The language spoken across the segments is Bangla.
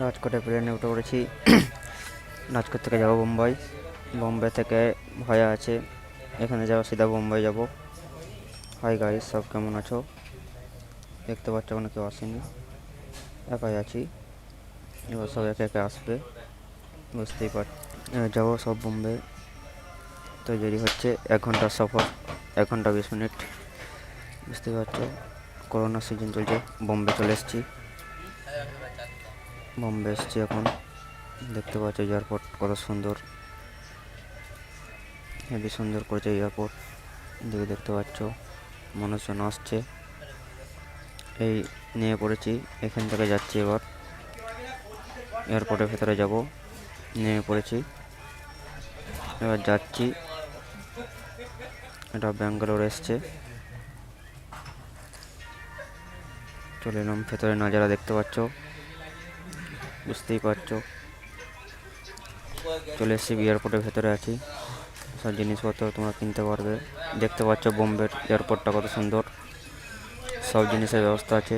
রাজকোটে প্লেনে উঠে পড়েছি। রাজকোট থেকে যাবো বোম্বাই। বোম্বে থেকে ভায়া আছে, এখানে যাবো সিধা বোম্বাই যাব। হাই গাইস, সব কেমন আছো? দেখতে পাচ্ছ কোনো কেউ আসেনি, একাই আছি। এবার সব একে একে আসবে, বুঝতেই পার। যাবো সব বোম্বে। তো দেরি হচ্ছে, 1 ঘন্টার সফর, 1 ঘন্টা 20 মিনিট। বুঝতেই পারছো, করোনা সিজন চলছে। বোম্বে চলে এসেছি, বোম্বে এসেছি এখন। দেখতে পাচ্ছ এয়ারপোর্ট কত সুন্দর, হেবি সুন্দর করেছে এয়ারপোর্ট। দিকে দেখতে পাচ্ছ মানুষজন আসছে। এই নিয়ে পড়েছি, এখান থেকে যাচ্ছি এবার এয়ারপোর্টের ভেতরে যাব। নেমে পড়েছি, এবার যাচ্ছি। এটা ব্যাঙ্গালোর এসছে। চলে এলাম ভেতরে, নাজারা দেখতে পাচ্ছ, বুঝতেই পারছো। চলে এসেছি, এয়ারপোর্টের ভেতরে আছি। সব জিনিসপত্র তোমরা কিনতে পারবে। দেখতে পাচ্ছ বোম্বের এয়ারপোর্টটা কত সুন্দর, সব জিনিসের ব্যবস্থা আছে,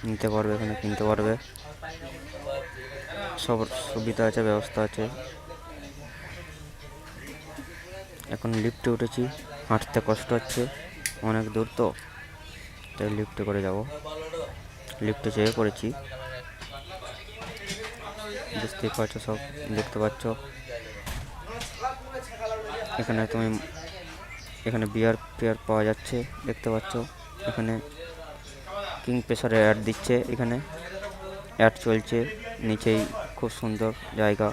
নিতে পারবে, এখানে কিনতে পারবে, সব সুবিধা আছে, ব্যবস্থা আছে। এখন লিফটে উঠেছি, হাঁটতে কষ্ট হচ্ছে, অনেক দূর তো, তাই লিফটে করে যাব। লিফটে চেয়ে পড়েছি, বুঝতেই পারছো, সব দেখতে পাচ্ছ। এখানে তুমি, এখানে বিয়ার টিয়ার পাওয়া যাচ্ছে, দেখতে পাচ্ছ। এখানে কিংফিশারের অ্যাড দিচ্ছে, এখানে অ্যাড চলছে। নিচেই খুব সুন্দর জায়গা।